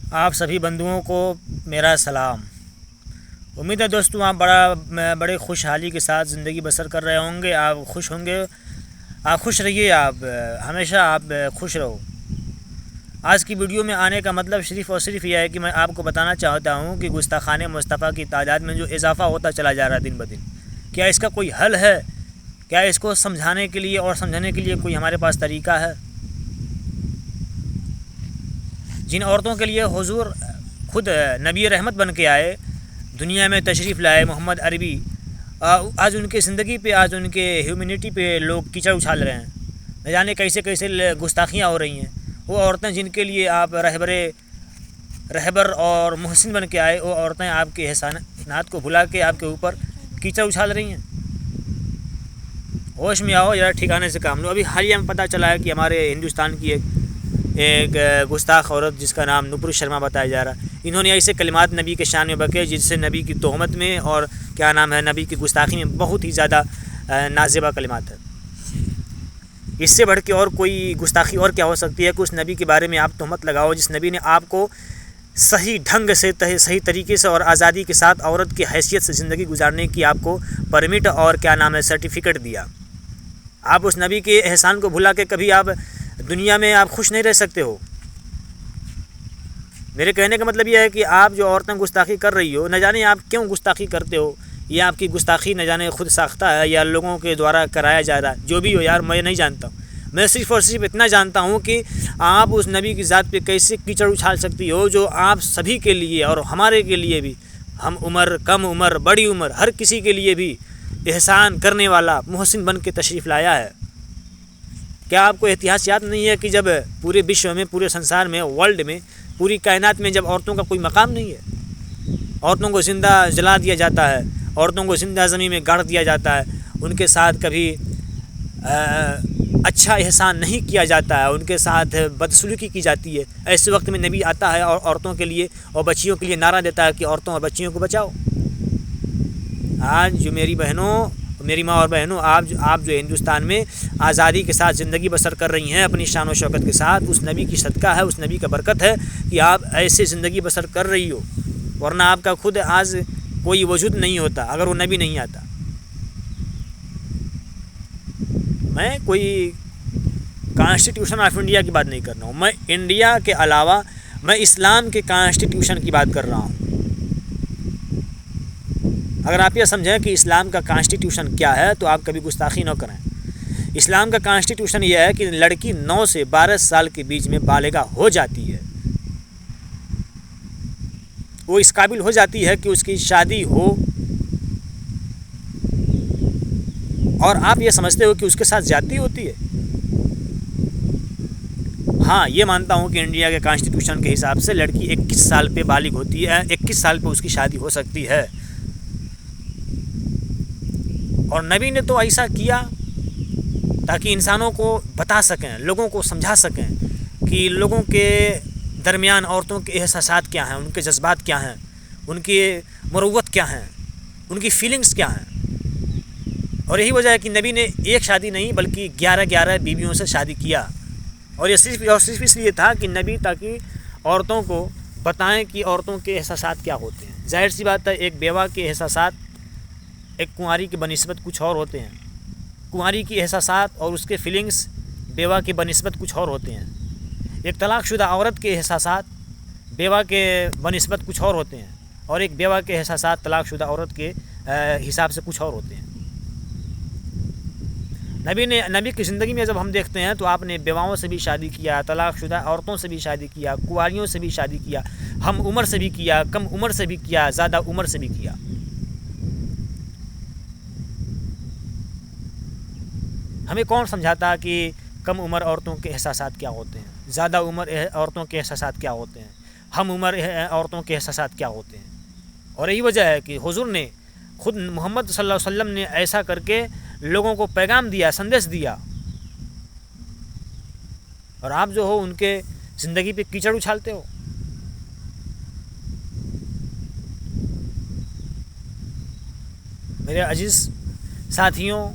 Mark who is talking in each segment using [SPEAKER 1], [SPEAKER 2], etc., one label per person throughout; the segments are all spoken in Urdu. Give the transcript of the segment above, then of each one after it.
[SPEAKER 1] آپ سبھی بندوؤں کو میرا سلام۔ امید ہے دوستوں آپ بڑے خوشحالی کے ساتھ زندگی بسر کر رہے ہوں گے۔ آپ خوش ہوں گے، آپ خوش رہیے، آپ ہمیشہ آپ خوش رہو۔ آج کی ویڈیو میں آنے کا مطلب صرف اور صرف یہ ہے کہ میں آپ کو بتانا چاہتا ہوں کہ گستاخان مصطفیٰ کی تعداد میں جو اضافہ ہوتا چلا جا رہا ہے دن بدن، کیا اس کا کوئی حل ہے؟ کیا اس کو سمجھانے کے لیے اور سمجھانے کے لیے کوئی ہمارے پاس طریقہ ہے؟ جن عورتوں کے لیے حضور خود نبی رحمت بن کے آئے، دنیا میں تشریف لائے، محمد عربی، آج ان کی زندگی پہ، آج ان کے ہیومینٹی پہ لوگ کیچڑ اچھال رہے ہیں، نہ جانے کیسے کیسے گستاخیاں ہو رہی ہیں۔ وہ عورتیں جن کے لیے آپ رہبر اور محسن بن کے آئے، وہ عورتیں آپ کے احسانات کو بھلا کے آپ کے اوپر کیچڑ اچھال رہی ہیں۔ ہوش میں آؤ، ذرا ٹھکانے سے کام لو۔ ابھی حالیہ میں پتہ چلا ہے کہ ہمارے ہندوستان کی ایک گستاخ عورت جس کا نام نپر شرما بتایا جا رہا ہے، انہوں نے ایسے کلمات نبی کے شان میں بکے جس سے نبی کی تہمت میں اور نبی کی گستاخی میں بہت ہی زیادہ نازیبہ کلمات ہے۔ اس سے بڑھ کے اور کوئی گستاخی اور کیا ہو سکتی ہے کہ اس نبی کے بارے میں آپ تہمت لگاؤ جس نبی نے آپ کو صحیح ڈھنگ سے، صحیح طریقے سے اور آزادی کے ساتھ عورت کی حیثیت سے زندگی گزارنے کی آپ کو پرمٹ اور سرٹیفکیٹ دیا۔ آپ اس نبی کے احسان کو بھلا کے کبھی آپ دنیا میں آپ خوش نہیں رہ سکتے ہو۔ میرے کہنے کا مطلب یہ ہے کہ آپ جو عورتیں گستاخی کر رہی ہو، نہ جانے آپ کیوں گستاخی کرتے ہو، یا آپ کی گستاخی نہ جانے خود ساختہ ہے یا لوگوں کے دوارا کرایا جا رہا ہے، جو بھی ہو یار میں نہیں جانتا ہوں۔ میں صرف اور صرف اتنا جانتا ہوں کہ آپ اس نبی کی ذات پہ کیسے کیچڑ اچھال سکتی ہو جو آپ سبھی کے لیے اور ہمارے کے لیے بھی، ہم عمر، کم عمر، بڑی عمر، ہر کسی کے لیے بھی احسان کرنے والا محسن بن کے تشریف لایا ہے۔ کیا آپ کو احتیاط یاد نہیں ہے کہ جب پورے وشو میں، پورے سنسار میں، ورلڈ میں، پوری کائنات میں جب عورتوں کا کوئی مقام نہیں ہے، عورتوں کو زندہ جلا دیا جاتا ہے، عورتوں کو زندہ زمین میں گاڑ دیا جاتا ہے، ان کے ساتھ کبھی اچھا احسان نہیں کیا جاتا ہے، ان کے ساتھ بدسلوکی کی جاتی ہے، ایسے وقت میں نبی آتا ہے اور عورتوں کے لیے اور بچیوں کے لیے نعرہ دیتا ہے کہ عورتوں اور بچیوں کو بچاؤ۔ آج جو میری بہنوں، میری ماں اور بہنوں، آپ جو ہندوستان میں آزادی کے ساتھ زندگی بسر کر رہی ہیں اپنی شان و شوکت کے ساتھ، اس نبی کی صدقہ ہے، اس نبی کا برکت ہے کہ آپ ایسے زندگی بسر کر رہی ہو، ورنہ آپ کا خود آج کوئی وجود نہیں ہوتا اگر وہ نبی نہیں آتا۔ میں کوئی کانسٹیٹیوشن آف انڈیا کی بات نہیں کر رہا ہوں، میں انڈیا کے علاوہ میں اسلام کے کانسٹیٹیوشن کی بات کر رہا ہوں۔ اگر آپ یہ سمجھیں کہ اسلام کا کانسٹیٹیوشن کیا ہے تو آپ کبھی گستاخی نہ کریں۔ اسلام کا کانسٹیٹیوشن یہ ہے کہ لڑکی 9 سے 12 سال کے بیچ میں بالغہ ہو جاتی ہے، وہ اس قابل ہو جاتی ہے کہ اس کی شادی ہو، اور آپ یہ سمجھتے ہو کہ اس کے ساتھ زیادتی ہوتی ہے۔ ہاں، یہ مانتا ہوں کہ انڈیا کے کانسٹیٹیوشن کے حساب سے لڑکی 21 سال پہ بالغ ہوتی ہے، 21 سال پہ اس کی شادی ہو سکتی ہے، اور نبی نے تو ایسا کیا تاکہ انسانوں کو بتا سکیں، لوگوں کو سمجھا سکیں کہ لوگوں کے درمیان عورتوں کے احساسات کیا ہیں، ان کے جذبات کیا ہیں، ان کی مروت کیا ہیں، ان کی فیلنگز کیا ہیں۔ اور یہی وجہ ہے کہ نبی نے ایک شادی نہیں بلکہ 11 بیویوں سے شادی کیا، اور یہ صرف اس لیے تھا کہ نبی تاکہ عورتوں کو بتائیں کہ عورتوں کے احساسات کیا ہوتے ہیں۔ ظاہر سی بات ہے، ایک بیوہ کے احساسات ایک کنواری کے بنسبت کچھ اور ہوتے ہیں، کنواری کی احساسات اور اس کے فیلنگز بیوہ کے بنسبت کچھ اور ہوتے ہیں، ایک طلاق شدہ عورت کے احساسات بیوہ کے بنسبت کچھ اور ہوتے ہیں، اور ایک بیوہ کے احساسات طلاق شدہ عورت کے حساب سے کچھ اور ہوتے ہیں۔ نبی کی زندگی میں جب ہم دیکھتے ہیں تو آپ نے بیواؤں سے بھی شادی کیا، طلاق شدہ عورتوں سے بھی شادی کیا، کنواریوں سے بھی شادی کیا، ہم عمر سے بھی کیا، کم عمر سے بھی کیا، زیادہ عمر سے بھی کیا۔ ہمیں کون سمجھاتا کہ کم عمر عورتوں کے احساسات کیا ہوتے ہیں، زیادہ عمر عورتوں کے احساسات کیا ہوتے ہیں، ہم عمر عورتوں کے احساسات کیا ہوتے ہیں؟ اور یہی وجہ ہے کہ حضور نے خود محمد صلی اللہ علیہ وسلم نے ایسا کر کے لوگوں کو پیغام دیا، سندیش دیا، اور آپ جو ہو ان کے زندگی پہ کیچڑ اچھالتے ہو۔ میرے عزیز ساتھیوں،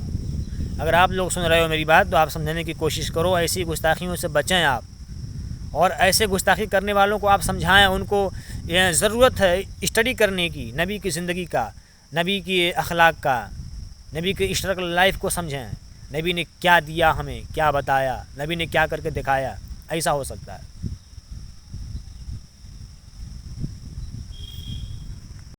[SPEAKER 1] اگر آپ لوگ سن رہے ہو میری بات تو آپ سمجھنے کی کوشش کرو، ایسی گستاخیوں سے بچیں آپ، اور ایسے گستاخی کرنے والوں کو آپ سمجھائیں، ان کو ضرورت ہے اسٹڈی کرنے کی، نبی کی زندگی کا، نبی کی اخلاق کا، نبی کی اسٹرگل لائف کو سمجھیں، نبی نے کیا دیا ہمیں، کیا بتایا، نبی نے کیا کر کے دکھایا، ایسا ہو سکتا ہے۔